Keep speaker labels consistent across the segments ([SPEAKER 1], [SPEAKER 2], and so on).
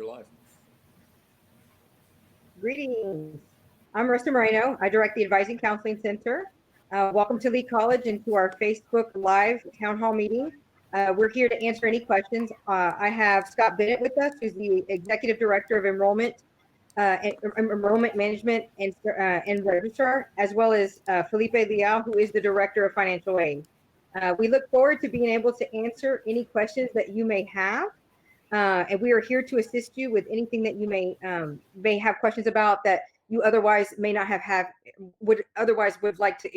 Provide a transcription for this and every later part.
[SPEAKER 1] You're live.
[SPEAKER 2] Greetings. I'm Marissa Moreno. I direct the Advising Counseling Center. Welcome to Lee College and to our Facebook Live Town Hall meeting. We're here to answer any questions. I have Scott Bennett with us, who's the Executive Director of Enrollment Management and Registrar, as well as Felipe Leal, who is the Director of Financial Aid. We look forward to being able to answer any questions that you may have. And we are here to assist you with anything that you may have questions about that you otherwise may not would like to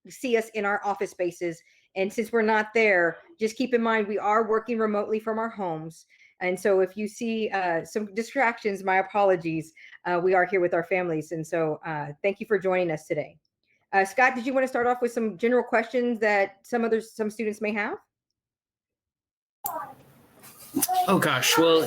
[SPEAKER 2] see us in our office spaces. And since we're not there, just keep in mind we are working remotely from our homes. And so if you see some distractions, my apologies. We are here with our families. And so thank you for joining us today. Scott, did you want to start off with some general questions that some students may have?
[SPEAKER 3] Oh gosh, well,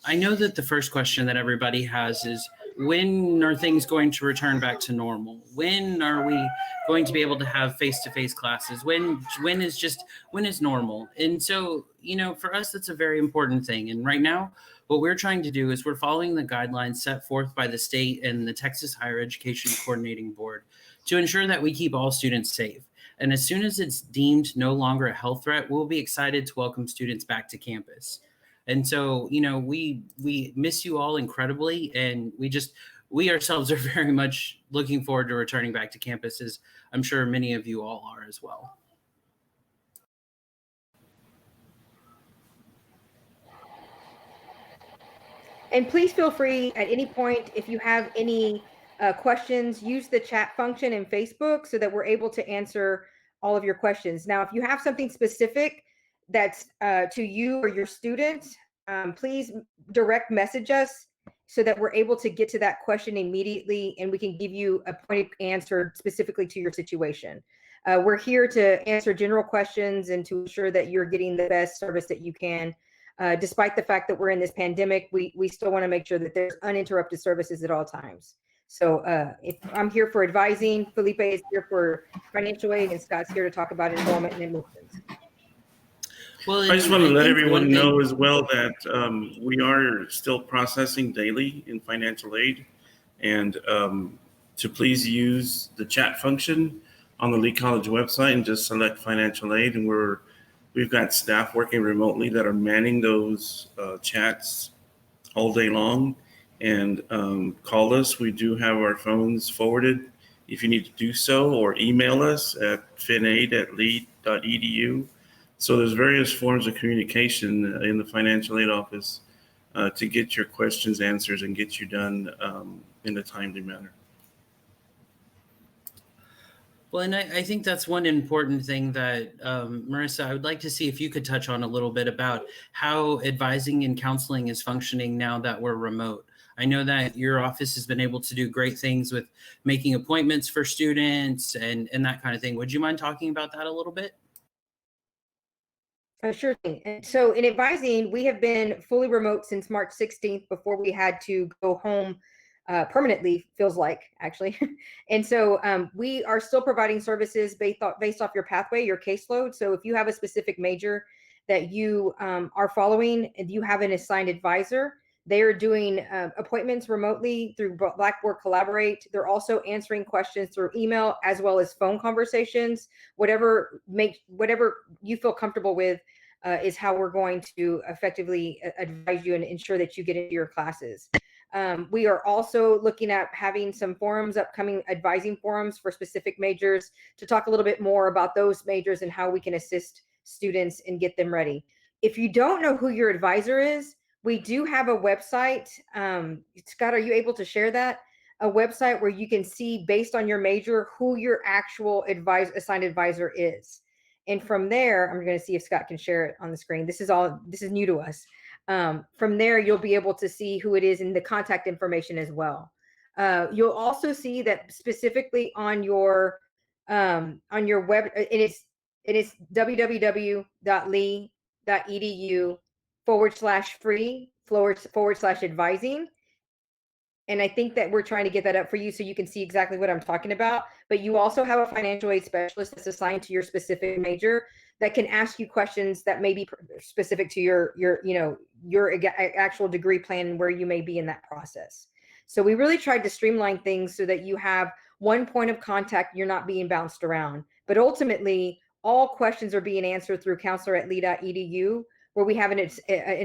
[SPEAKER 3] I know that the first question that everybody has is, when are things going to return back to normal? When are we going to be able to have face-to-face classes? When is normal? And so, for us, that's a very important thing. And right now, what we're trying to do is we're following the guidelines set forth by the state and the Texas Higher Education Coordinating Board to ensure that we keep all students safe. And as soon as it's deemed no longer a health threat, we'll be excited to welcome students back to campus. And so, we miss you all incredibly, and we ourselves are very much looking forward to returning back to campus, as I'm sure many of you all are as well.
[SPEAKER 2] And please feel free at any point, if you have any questions, use the chat function in Facebook so that we're able to answer all of your questions. Now, if you have something specific that's to you or your student, please direct message us so that we're able to get to that question immediately and we can give you a pointed answer specifically to your situation. We're here to answer general questions and to ensure that you're getting the best service that you can. Despite the fact that we're in this pandemic, we still want to make sure that there's uninterrupted services at all times. So if I'm here for advising, Felipe is here for financial aid, and Scott's here to talk about enrollment and admissions.
[SPEAKER 4] Well, I just want to let everyone know as well that we are still processing daily in financial aid, and to please use the chat function on the Lee College website and just select financial aid, and we've got staff working remotely that are manning those chats all day long. And call us. We do have our phones forwarded if you need to do so, or email us at finaid@lee.edu. So there's various forms of communication in the financial aid office to get your questions answered and get you done in a timely manner.
[SPEAKER 3] Well, and I think that's one important thing that, Marissa, I would like to see if you could touch on a little bit about how advising and counseling is functioning now that we're remote. I know that your office has been able to do great things with making appointments for students and that kind of thing. Would you mind talking about that a little bit?
[SPEAKER 2] Sure thing. And so in advising, we have been fully remote since March 16th before we had to go home permanently, feels like, actually. And so we are still providing services based off your pathway, your caseload. So if you have a specific major that you are following and you have an assigned advisor, they are doing appointments remotely through Blackboard Collaborate. They're also answering questions through email as well as phone conversations. Whatever you feel comfortable with is how we're going to effectively advise you and ensure that you get into your classes. We are also looking at having some forums, upcoming advising forums for specific majors, to talk a little bit more about those majors and how we can assist students and get them ready. If you don't know who your advisor is, we do have a website. Scott, are you able to share that? A website where you can see, based on your major, who your actual assigned advisor is. And from there, I'm going to see if Scott can share it on the screen. This is new to us. From there, you'll be able to see who it is and the contact information as well. You'll also see that specifically on your web, it is www.lee.edu/free/advising. And I think that we're trying to get that up for you so you can see exactly what I'm talking about. But you also have a financial aid specialist that's assigned to your specific major that can ask you questions that may be specific to your actual degree plan and where you may be in that process. So we really tried to streamline things so that you have one point of contact, you're not being bounced around. But ultimately, all questions are being answered through counselor@lee.edu, where we have an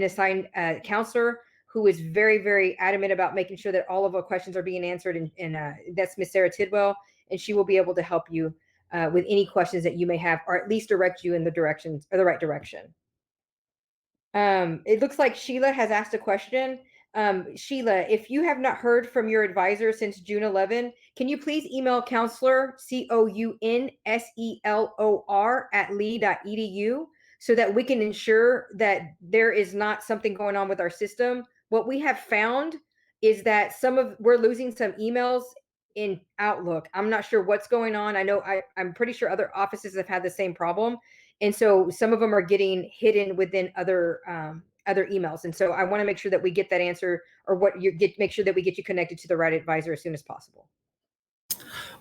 [SPEAKER 2] assigned counselor who is very, very adamant about making sure that all of our questions are being answered. And that's Miss Sarah Tidwell, and she will be able to help you with any questions that you may have, or at least direct you in the directions or the right direction. It looks like Sheila has asked a question. Sheila, if you have not heard from your advisor since June 11, can you please email counselor, COUNSELOR @lee.edu, so that we can ensure that there is not something going on with our system. What we have found is that we're losing some emails in Outlook. I'm not sure what's going on. I know I'm pretty sure other offices have had the same problem. And so some of them are getting hidden within other emails. And so I want to make sure that we get that answer, or make sure that we get you connected to the right advisor as soon as possible.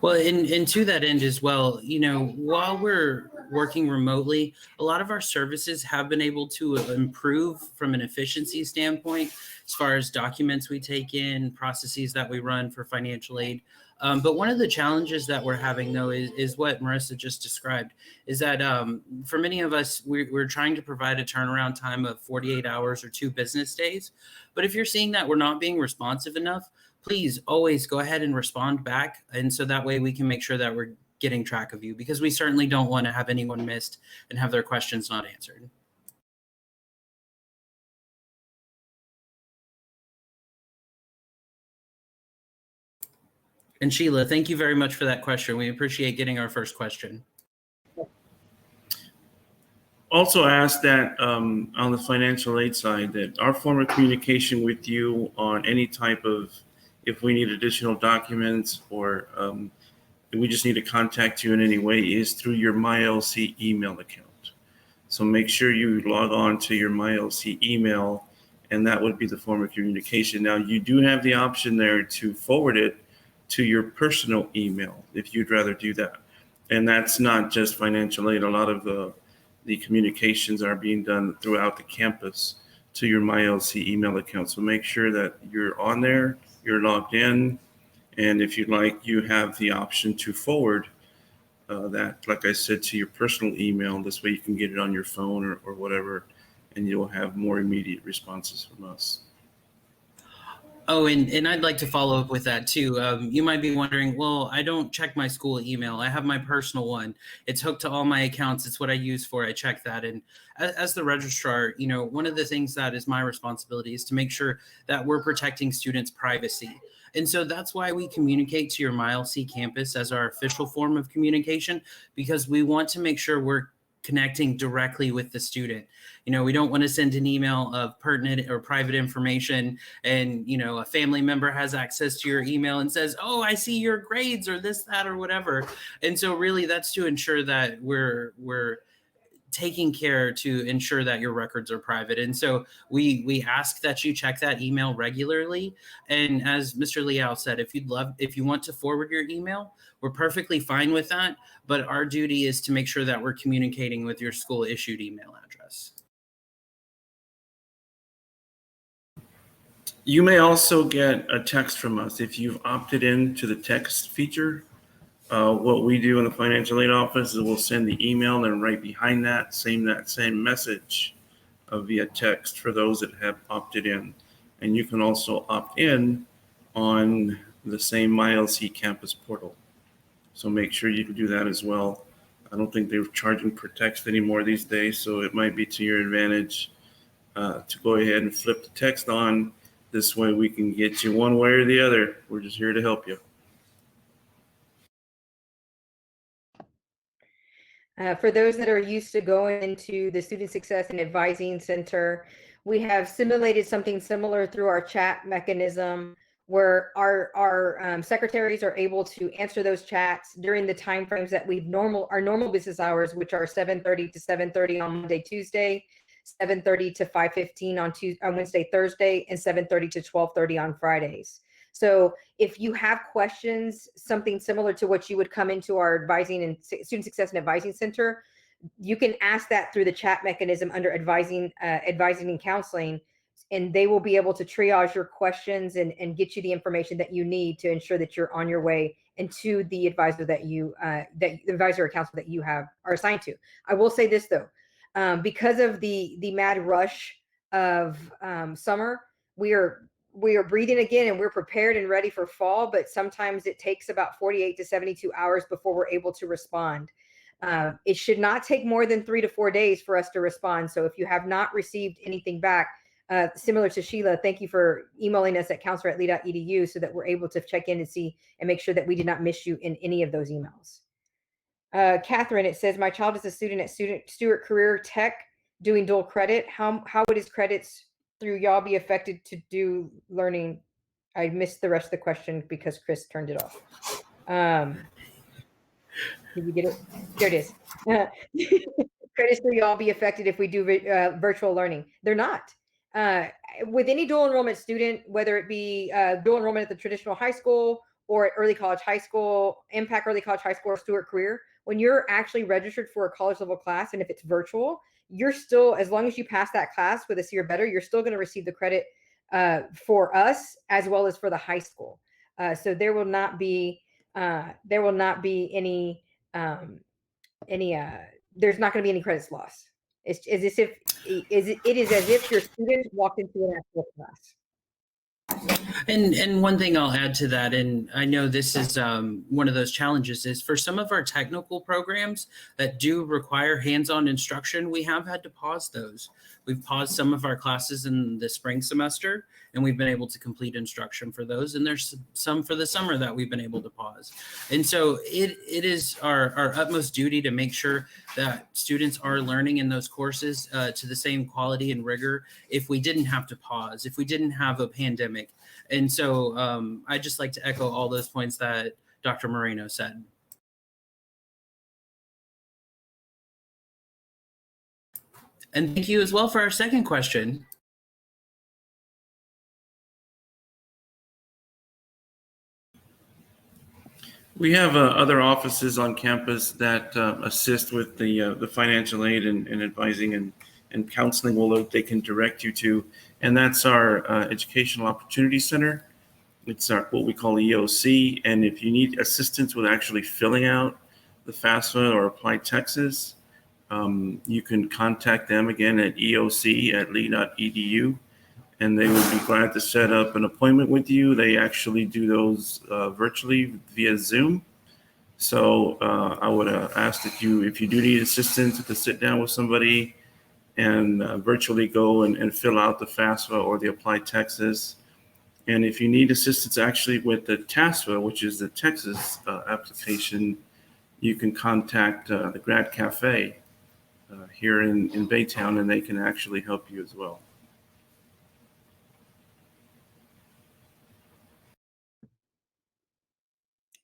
[SPEAKER 3] Well, and to that end as well, while we're working remotely, a lot of our services have been able to improve from an efficiency standpoint, as far as documents we take in, processes that we run for financial aid. But one of the challenges that we're having, though, is what Marissa just described, is that for many of us, we're trying to provide a turnaround time of 48 hours or 2 business days. But if you're seeing that we're not being responsive enough, please always go ahead and respond back. And so that way we can make sure that we're getting track of you, because we certainly don't want to have anyone missed and have their questions not answered. And Sheila, thank you very much for that question. We appreciate getting our first question.
[SPEAKER 4] Also ask that on the financial aid side, that our form of communication with you on any type of, if we need additional documents or we just need to contact you in any way, is through your MyLC email account. So make sure you log on to your MyLC email, and that would be the form of communication. Now, you do have the option there to forward it to your personal email if you'd rather do that. And that's not just financial aid. A lot of the communications are being done throughout the campus to your MyLC email account. So make sure that you're on there, you're logged in, and if you'd like, you have the option to forward that, like I said, to your personal email. This way you can get it on your phone or whatever, and you'll have more immediate responses from us.
[SPEAKER 3] Oh, and I'd like to follow up with that too. You might be wondering, well, I don't check my school email. I have my personal one. It's hooked to all my accounts. It's what I use for. I check that. And as the registrar, one of the things that is my responsibility is to make sure that we're protecting students' privacy. And so that's why we communicate to your MyLC campus as our official form of communication, because we want to make sure we're connecting directly with the student. We don't want to send an email of pertinent or private information and, a family member has access to your email and says, oh, I see your grades or this, that, or whatever. And so really that's to ensure that we're taking care to ensure that your records are private. And so we ask that you check that email regularly. And as Mr. Liao said, if you want to forward your email, we're perfectly fine with that. But our duty is to make sure that we're communicating with your school issued email address.
[SPEAKER 4] You may also get a text from us if you've opted in to the text feature. What we do in the financial aid office is we'll send the email, and right behind that same message via text for those that have opted in. And you can also opt in on the same MyLC campus portal. So make sure you can do that as well. I don't think they're charging per text anymore these days, so it might be to your advantage to go ahead and flip the text on. This way we can get you one way or the other. We're just here to help you.
[SPEAKER 2] For those that are used to going into the Student Success and Advising Center, we have simulated something similar through our chat mechanism, where our secretaries are able to answer those chats during the timeframes that our normal business hours, which are 7:30 to 7:30 on Monday, Tuesday, 7:30 to 5:15 on Wednesday, Thursday, and 7:30 to 12:30 on Fridays. So if you have questions, something similar to what you would come into our advising and student success and advising center, you can ask that through the chat mechanism under advising and counseling, and they will be able to triage your questions and get you the information that you need to ensure that you're on your way and to the advisor that you that the advisor or counselor that you are assigned to. I will say this though, because of the mad rush of summer, we are breathing again, and we're prepared and ready for fall, but sometimes it takes about 48 to 72 hours before we're able to respond. It should not take more than 3 to 4 days for us to respond. So if you have not received anything back, similar to Sheila, thank you for emailing us at counselor@lee.edu so that we're able to check in and see and make sure that we did not miss you in any of those emails. Catherine, it says, my child is a student at Stewart Career Tech doing dual credit. How would his credits through y'all be affected to do learning? I missed the rest of the question because Chris turned it off. Did you get it? There it is. Credits through y'all be affected if we do virtual learning? They're not. With any dual enrollment student, whether it be dual enrollment at the traditional high school or at early college high school, Impact Early College High School, or Stewart Career, when you're actually registered for a college level class, and if it's virtual, you're still, as long as you pass that class with a C or better, you're still going to receive the credit for us as well as for the high school. So there will not be any there's not going to be any credits lost. It's as if it is as if your student walked into an actual class.
[SPEAKER 3] And one thing I'll add to that, and I know this is one of those challenges, is for some of our technical programs that do require hands-on instruction, we have had to pause those. We've paused some of our classes in the spring semester, and we've been able to complete instruction for those. And there's some for the summer that we've been able to pause. And so it is our utmost duty to make sure that students are learning in those courses to the same quality and rigor if we didn't have to pause, if we didn't have a pandemic. And so I'd just like to echo all those points that Dr. Moreno said. And thank you as well for our second question.
[SPEAKER 4] We have other offices on campus that assist with the financial aid and advising and counseling they can direct you to. And that's our Educational Opportunity Center. It's what we call EOC. And if you need assistance with actually filling out the FAFSA or Apply Texas, you can contact them again at eoc@lee.edu. And they would be glad to set up an appointment with you. They actually do those virtually via Zoom. So I would ask that if you do need assistance, to sit down with somebody and virtually go and fill out the FAFSA or the Apply Texas. And if you need assistance actually with the TASFA, which is the Texas application, you can contact the Grad Cafe here in Baytown, and they can actually help you as well.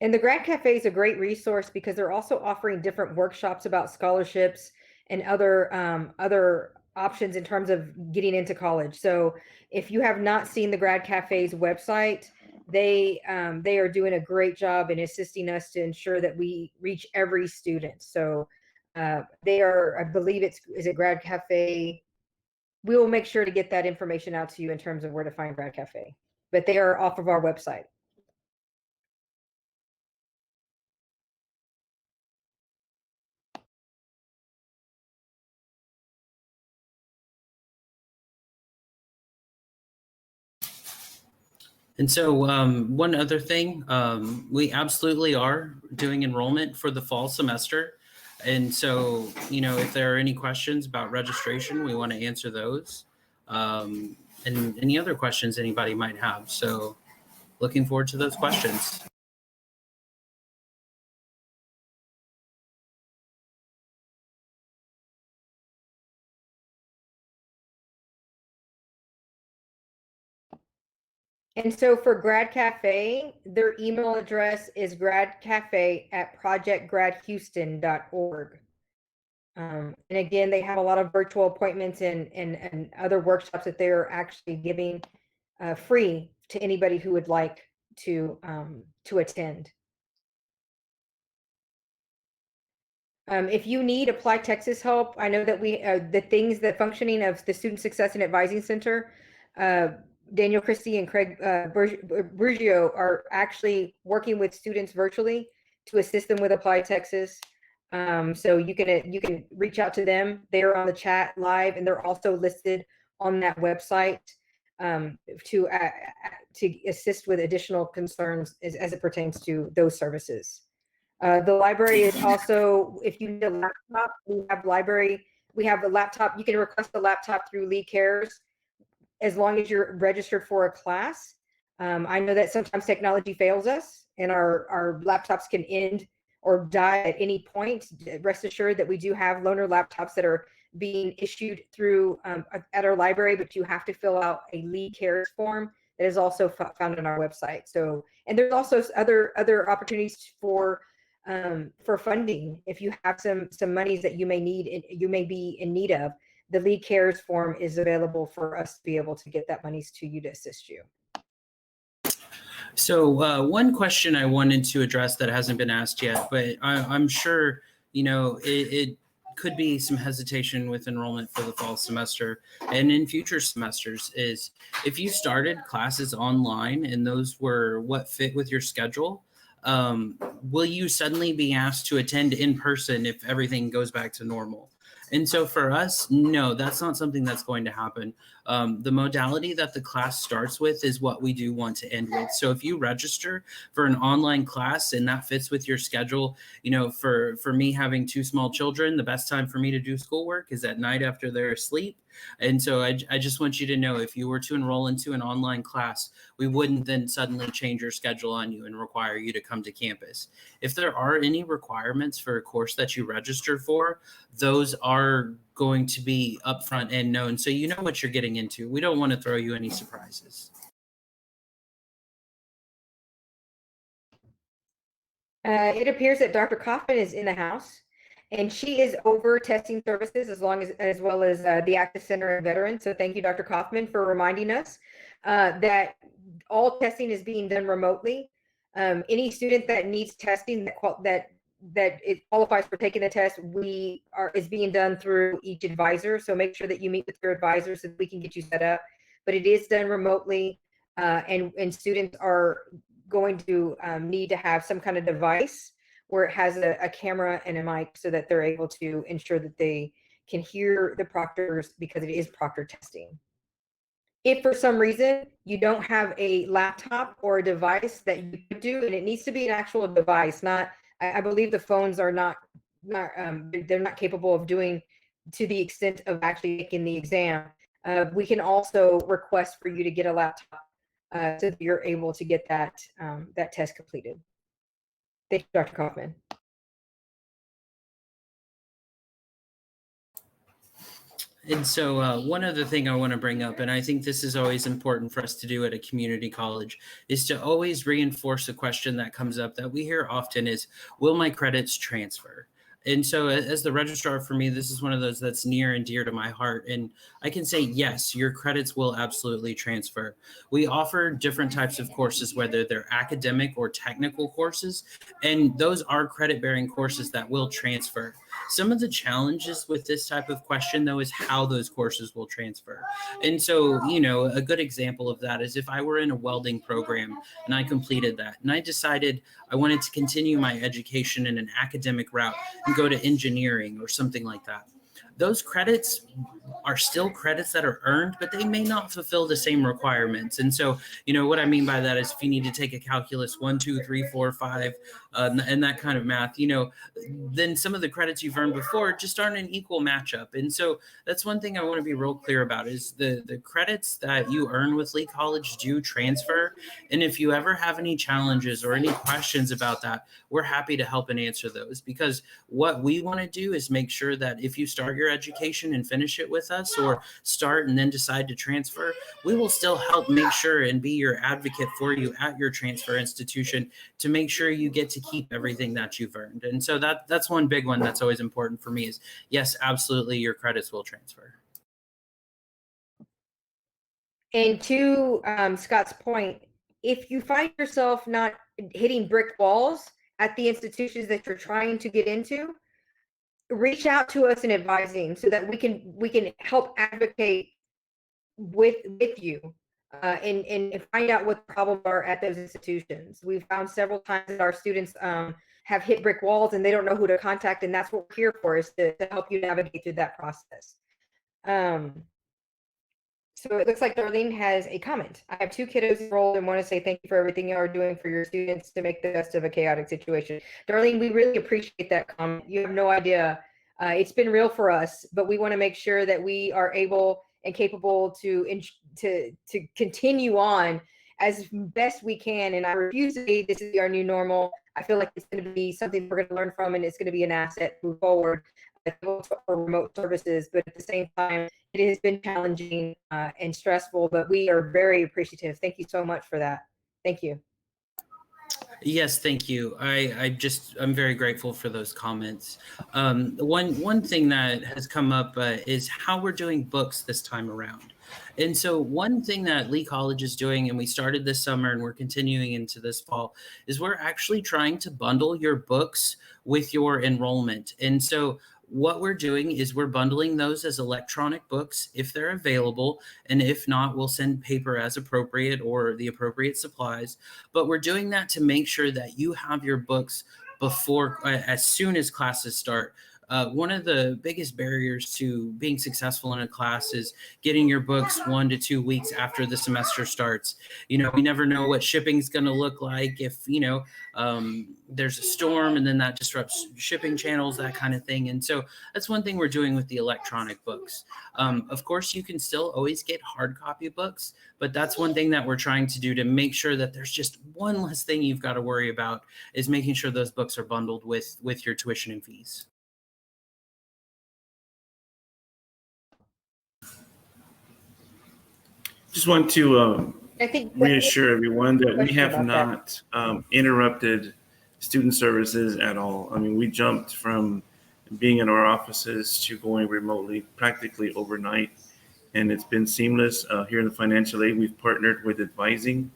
[SPEAKER 2] And the Grad Cafe is a great resource because they're also offering different workshops about scholarships and other options in terms of getting into college. So if you have not seen the Grad Cafe's website, they are doing a great job in assisting us to ensure that we reach every student. So they are, I believe is it Grad Cafe? We will make sure to get that information out to you in terms of where to find Grad Cafe, but they are off of our website.
[SPEAKER 3] And so one other thing, we absolutely are doing enrollment for the fall semester. And so, if there are any questions about registration, we want to answer those. And any other questions anybody might have. So looking forward to those questions.
[SPEAKER 2] And so for Grad Cafe, their email address is gradcafe@projectgradhouston.org. And again, they have a lot of virtual appointments and other workshops that they're actually giving free to anybody who would like to attend. If you need Apply Texas help, I know that the things that functioning of the Student Success and Advising Center, Daniel Christie and Craig Burgio are actually working with students virtually to assist them with Apply Texas. So you can reach out to them. They're on the chat live, and they're also listed on that website to assist with additional concerns as it pertains to those services. The library is also, if you need a laptop, we have a laptop. You can request a laptop through Lee Cares as long as you're registered for a class. I know that sometimes technology fails us and our laptops can end or die at any point. Rest assured that we do have loaner laptops that are being issued through at our library, but you have to fill out a Lee Cares form that is also found on our website. So, and there's also other opportunities for funding. If you have some monies that you may be in need of, the Lee Cares form is available for us to be able to get that monies to you to assist you.
[SPEAKER 3] So one question I wanted to address that hasn't been asked yet, but I'm sure, it could be some hesitation with enrollment for the fall semester and in future semesters, is if you started classes online and those were what fit with your schedule, will you suddenly be asked to attend in person if everything goes back to normal? And so for us, no, that's not something that's going to happen. The modality that the class starts with is what we do want to end with. So if you register for an online class and that fits with your schedule, for me having 2 small children, the best time for me to do schoolwork is at night after they're asleep. And so I just want you to know, if you were to enroll into an online class, we wouldn't then suddenly change your schedule on you and require you to come to campus. If there are any requirements for a course that you register for, those are going to be upfront and known, so you know what you're getting into. We don't want to throw you any surprises.
[SPEAKER 2] It appears that Dr. Kaufman is in the house, and she is over testing services as well as the Active Center and Veterans. So thank you, Dr. Kaufman, for reminding us that all testing is being done remotely. Any student that needs testing that it qualifies for taking the test, is being done through each advisor. So make sure that you meet with your advisor so that we can get you set up. But it is done remotely, and students are going to need to have some kind of device where it has a camera and a mic so that they're able to ensure that they can hear the proctors, because it is proctor testing. If for some reason you don't have a laptop or a device that you could do, and it needs to be an actual device, I believe the phones are they're not capable of doing to the extent of actually taking the exam. We can also request for you to get a laptop so that you're able to get that test completed. Thank you, Dr. Kaufman.
[SPEAKER 3] And so one other thing I want to bring up, and I think this is always important for us to do at a community college, is to always reinforce a question that comes up that we hear often is, will my credits transfer? And so as the registrar, for me, this is one of those that's near and dear to my heart. And I can say, yes, your credits will absolutely transfer. We offer different types of courses, whether they're academic or technical courses, and those are credit-bearing courses that will transfer. Some of the challenges with this type of question, though, is how those courses will transfer. And so, a good example of that is if I were in a welding program and I completed that and I decided I wanted to continue my education in an academic route and go to engineering or something like that. Those credits are still credits that are earned, but they may not fulfill the same requirements. And so, what I mean by that is if you need to take a calculus 1, 2, 3, 4, 5, and that kind of math, then some of the credits you've earned before just aren't an equal matchup. And so that's one thing I want to be real clear about is the credits that you earn with Lee College do transfer. And if you ever have any challenges or any questions about that, we're happy to help and answer those, because what we want to do is make sure that if you start your education and finish it with us, or start and then decide to transfer, we will still help make sure and be your advocate for you at your transfer institution to make sure you get to keep everything that you've earned. And so that's one big one that's always important for me is, yes, absolutely, your credits will transfer.
[SPEAKER 2] And to Scott's point, if you find yourself not hitting brick walls at the institutions that you're trying to get into, reach out to us in advising so that we can help advocate with you and find out what the problems are at those institutions. We've found several times that our students have hit brick walls and they don't know who to contact, and that's what we're here for, is to help you navigate through that process. So it looks like Darlene has a comment. I have 2 kiddos enrolled and want to say thank you for everything you are doing for your students to make the best of a chaotic situation. Darlene, we really appreciate that comment. You have no idea. It's been real for us, but we want to make sure that we are able and capable to continue on as best we can. And I refuse to say this is our new normal. I feel like it's going to be something we're going to learn from, and it's going to be an asset to move forward for remote services. But at the same time, it has been challenging and stressful, but we are very appreciative. Thank you so much for that. Thank you.
[SPEAKER 3] Yes, thank you. I'm very grateful for those comments. One thing that has come up is how we're doing books this time around. And so one thing that Lee College is doing, and we started this summer and we're continuing into this fall, is we're actually trying to bundle your books with your enrollment. And so what we're doing is we're bundling those as electronic books if they're available, and if not, we'll send paper as appropriate or the appropriate supplies. But we're doing that to make sure that you have your books before, as soon as classes start. One of the biggest barriers to being successful in a class is getting your books 1 to 2 weeks after the semester starts. You know, we never know what shipping's going to look like, if, there's a storm and then that disrupts shipping channels, that kind of thing. And so that's one thing we're doing with the electronic books. Of course, you can still always get hard copy books, but that's one thing that we're trying to do to make sure that there's just one less thing you've got to worry about, is making sure those books are bundled with your tuition and fees.
[SPEAKER 4] Just want to
[SPEAKER 2] I think
[SPEAKER 4] reassure everyone that we
[SPEAKER 2] Question
[SPEAKER 4] have
[SPEAKER 2] about
[SPEAKER 4] not interrupted student services at all. I mean, we jumped from being in our offices to going remotely practically overnight, and it's been seamless. Here in the financial aid, we've partnered with advising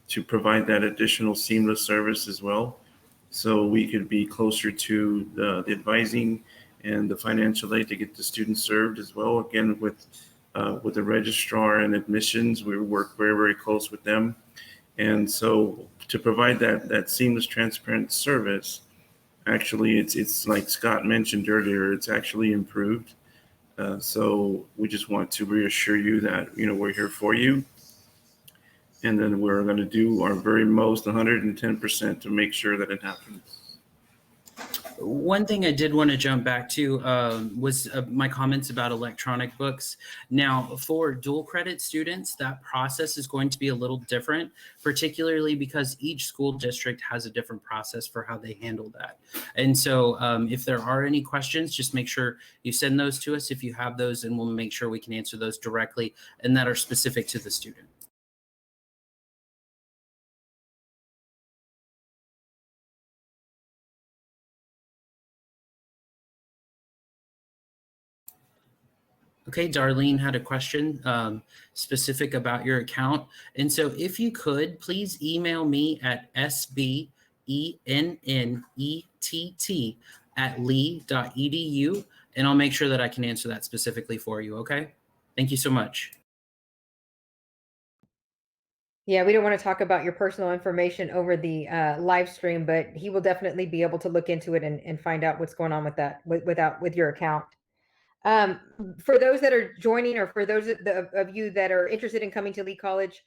[SPEAKER 4] to provide that additional seamless service as well, so we could be closer to the advising and the financial aid to get the students served as well. Again, with the registrar and admissions, we work very, very close with them. And so to provide that seamless, transparent service, actually, it's like Scott mentioned earlier, it's actually improved. So we just want to reassure you that, we're here for you. And then we're going to do our very most, 110%, to make sure that it happens.
[SPEAKER 3] One thing I did want to jump back to was my comments about electronic books. Now, for dual credit students, that process is going to be a little different, particularly because each school district has a different process for how they handle that. And so if there are any questions, just make sure you send those to us if you have those, and we'll make sure we can answer those directly and that are specific to the student. Okay, Darlene had a question specific about your account. And so if you could, please email me at sbennett@lee.edu, and I'll make sure that I can answer that specifically for you, okay? Thank you so much.
[SPEAKER 2] Yeah, we don't want to talk about your personal information over the live stream, but he will definitely be able to look into it and find out what's going on with that, with your account. For those that are joining, or for those of you that are interested in coming to Lee College,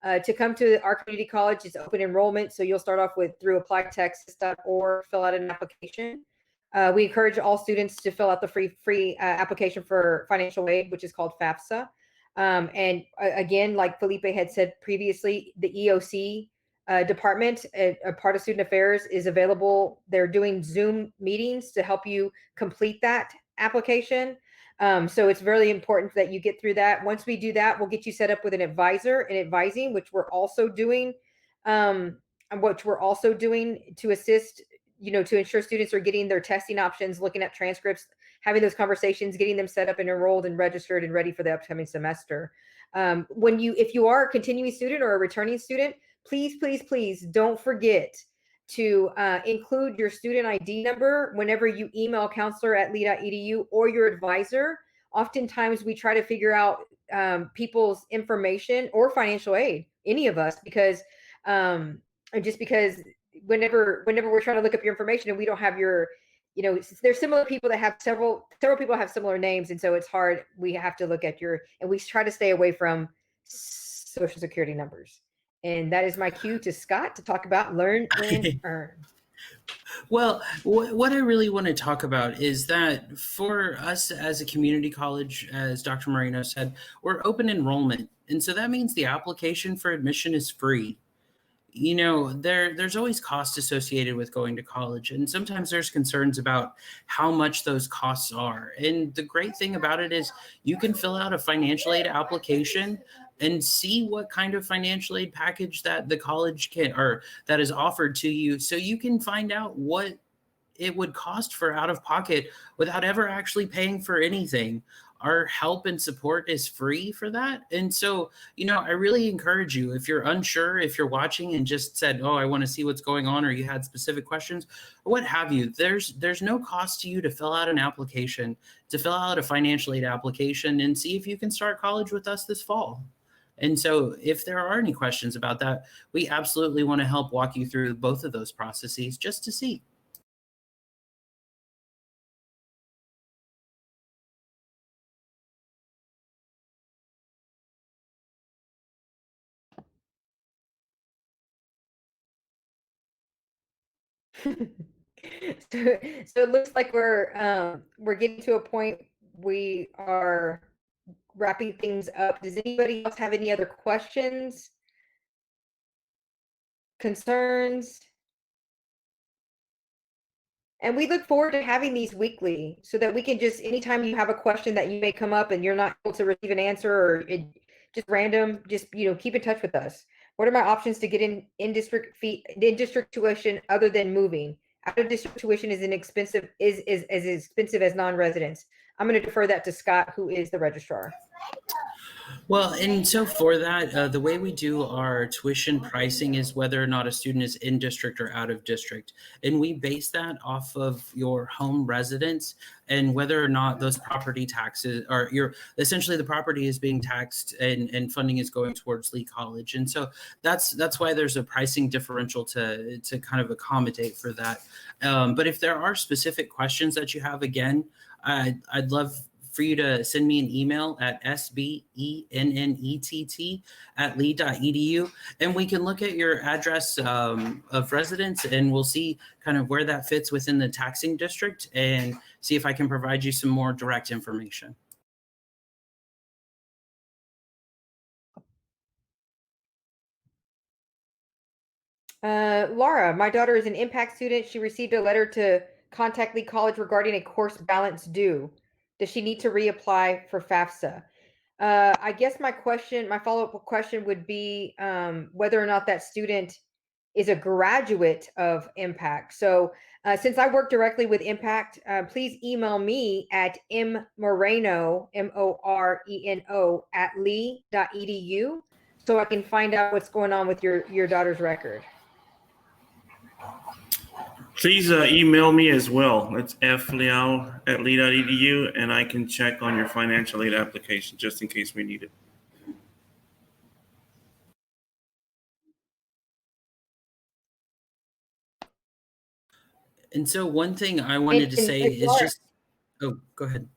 [SPEAKER 2] to come to our community college, it's open enrollment. So you'll start off through applytexas.org, fill out an application. We encourage all students to fill out the free application for financial aid, which is called FAFSA. And again, like Felipe had said previously, the EOC department, a part of student affairs, is available. They're doing Zoom meetings to help you complete that application. So it's really important that you get through that. Once we do that, we'll get you set up with an advisor and advising, which we're also doing to assist, to ensure students are getting their testing options, looking at transcripts, having those conversations, getting them set up and enrolled and registered and ready for the upcoming semester. If you are a continuing student or a returning student, please don't forget to include your student ID number whenever you email counselor@lee.edu or your advisor. Oftentimes we try to figure out people's information or financial aid, any of us, because just because whenever we're trying to look up your information and we don't have your, there's similar people that have several people have similar names, and so it's hard. We have to look at and we try to stay away from social security numbers. And that is my cue to Scott to talk about Learn and Earn.
[SPEAKER 3] Well, what I really want to talk about is that for us as a community college, as Dr. Moreno said, we're open enrollment. And so that means the application for admission is free. There's always cost associated with going to college, and sometimes there's concerns about how much those costs are. And the great thing about it is you can fill out a financial aid application and see what kind of financial aid package that the college can, or that is offered to you, so you can find out what it would cost for out of pocket without ever actually paying for anything. Our help and support is free for that. And so, I really encourage you, if you're unsure, if you're watching and just said, oh, I want to see what's going on, or you had specific questions or what have you, there's no cost to you to fill out an application, to fill out a financial aid application and see if you can start college with us this fall. And so if there are any questions about that, we absolutely want to help walk you through both of those processes just to see.
[SPEAKER 2] so it looks like we're getting to a point. We are wrapping things up. Does anybody else have any other questions, concerns? And we look forward to having these weekly so that we can just, anytime you have a question that you may come up and you're not able to receive an answer, or just random, just keep in touch with us. What are my options to get in district tuition other than moving? Out of district tuition is expensive as non-residents. I'm going to defer that to Scott, who is the registrar.
[SPEAKER 3] Well, and so for that, the way we do our tuition pricing is whether or not a student is in district or out of district. And we base that off of your home residence and whether or not those property taxes are, essentially the property is being taxed and funding is going towards Lee College. And so that's why there's a pricing differential to kind of accommodate for that. But if there are specific questions that you have, again, I'd love for you to send me an email at sbennett@lee.edu, and we can look at your address of residence, and we'll see kind of where that fits within the taxing district and see if I can provide you some more direct information.
[SPEAKER 2] Laura, my daughter is an impact student. She received a letter to contact Lee College regarding a course balance due. Does she need to reapply for FAFSA? I guess my follow-up question would be whether or not that student is a graduate of Impact. So since I work directly with Impact, please email me at mmoreno, MORENO, @lee.edu so I can find out what's going on with your daughter's record.
[SPEAKER 4] Please email me as well. It's fliao@lee.edu, and I can check on your financial aid application just in case we need it.
[SPEAKER 3] And so one thing I wanted to say is just, oh, go ahead.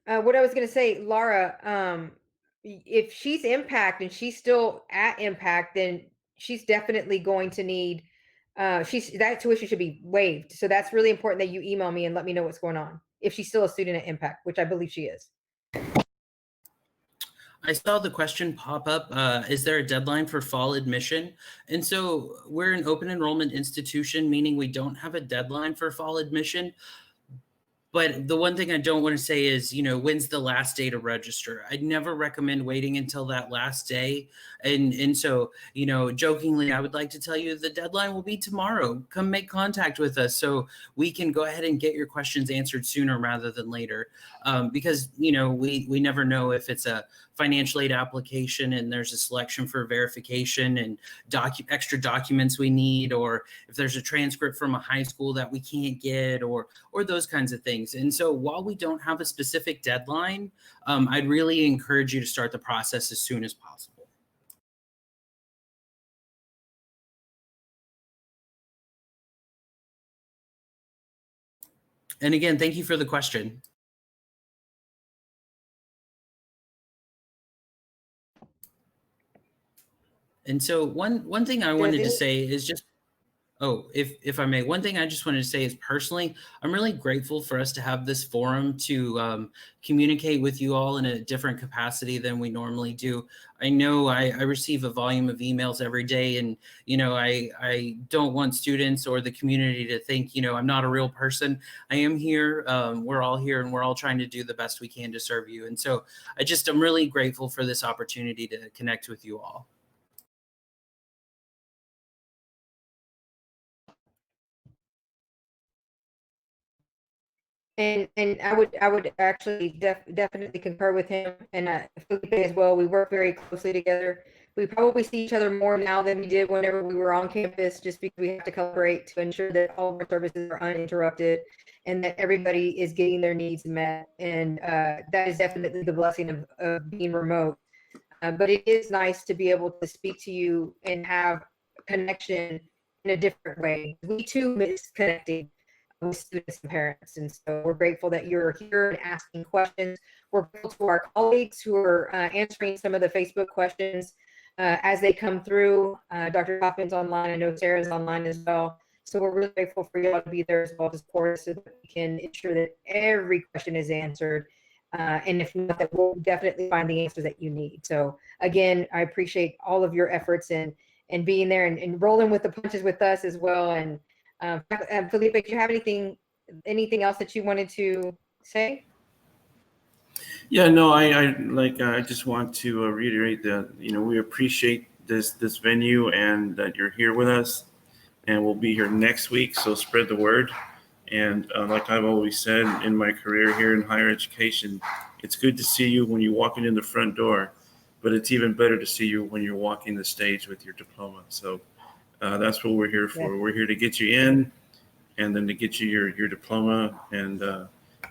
[SPEAKER 2] What I was going to say, Laura, if she's Impact and she's still at Impact, then she's definitely going to need, that tuition should be waived. So that's really important that you email me and let me know what's going on. If she's still a student at Impact, which I believe she is.
[SPEAKER 3] I saw the question pop up, is there a deadline for fall admission? And so we're an open enrollment institution, meaning we don't have a deadline for fall admission. But the one thing I don't want to say is, when's the last day to register? I'd never recommend waiting until that last day. And so, jokingly, I would like to tell you the deadline will be tomorrow. Come make contact with us so we can go ahead and get your questions answered sooner rather than later. Because, we never know if it's a financial aid application and there's a selection for verification and extra documents we need, or if there's a transcript from a high school that we can't get, or those kinds of things. And so while we don't have a specific deadline, I'd really encourage you to start the process as soon as possible. And again, thank you for the question. And so one thing I wanted to say is just, if I may, one thing I just wanted to say is personally, I'm really grateful for us to have this forum to communicate with you all in a different capacity than we normally do. I know I receive a volume of emails every day, and I don't want students or the community to think I'm not a real person. I am here. We're all here, and we're all trying to do the best we can to serve you. And so I'm really grateful for this opportunity to connect with you all.
[SPEAKER 2] And I would actually definitely concur with him and Felipe as well. We work very closely together. We probably see each other more now than we did whenever we were on campus, just because we have to collaborate to ensure that all of our services are uninterrupted and that everybody is getting their needs met. And that is definitely the blessing of being remote. But it is nice to be able to speak to you and have connection in a different way. We too miss connecting with students and parents. And so we're grateful that you're here and asking questions. We're grateful to our colleagues who are answering some of the Facebook questions as they come through. Dr. Hopkins online, I know Sarah's online as well. So we're really grateful for y'all to be there as well to support us so that we can ensure that every question is answered. And if not, that we'll definitely find the answers that you need. So again, I appreciate all of your efforts and being there and rolling with the punches with us as well. And Felipe, do you have anything else that you wanted to say?
[SPEAKER 4] Yeah, no, I just want to reiterate that we appreciate this venue and that you're here with us, and we'll be here next week. So spread the word. And like I've always said in my career here in higher education, it's good to see you when you walk in the front door, but it's even better to see you when you're walking the stage with your diploma. So that's what we're here for. Yeah. We're here to get you in, and then to get you your diploma. And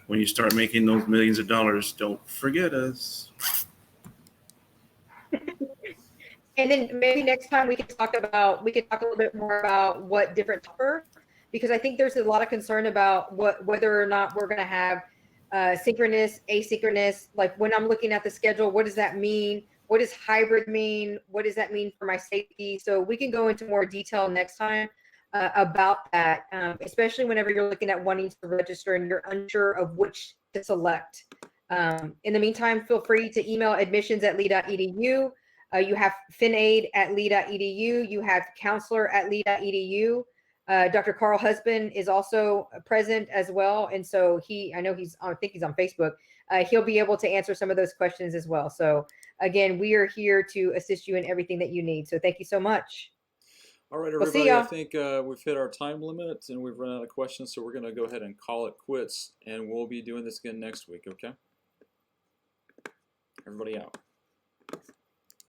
[SPEAKER 4] when you start making those millions of dollars, don't forget us.
[SPEAKER 2] And then maybe next time we can talk a little bit more about what different offer, because I think there's a lot of concern about whether or not we're going to have synchronous, asynchronous. Like when I'm looking at the schedule, what does that mean? What does hybrid mean? What does that mean for my safety? So we can go into more detail next time about that, especially whenever you're looking at wanting to register and you're unsure of which to select. In the meantime, feel free to email admissions@lee.edu. You have finaid@lee.edu. You have counselor@lee.edu. Dr. Carl Husband is also present as well. And so I think he's on Facebook. He'll be able to answer some of those questions as well. So again, we are here to assist you in everything that you need. So thank you so much.
[SPEAKER 1] All right, everybody, I think we've hit our time limit and we've run out of questions. So we're going to go ahead and call it quits, and we'll be doing this again next week. Okay. Everybody out.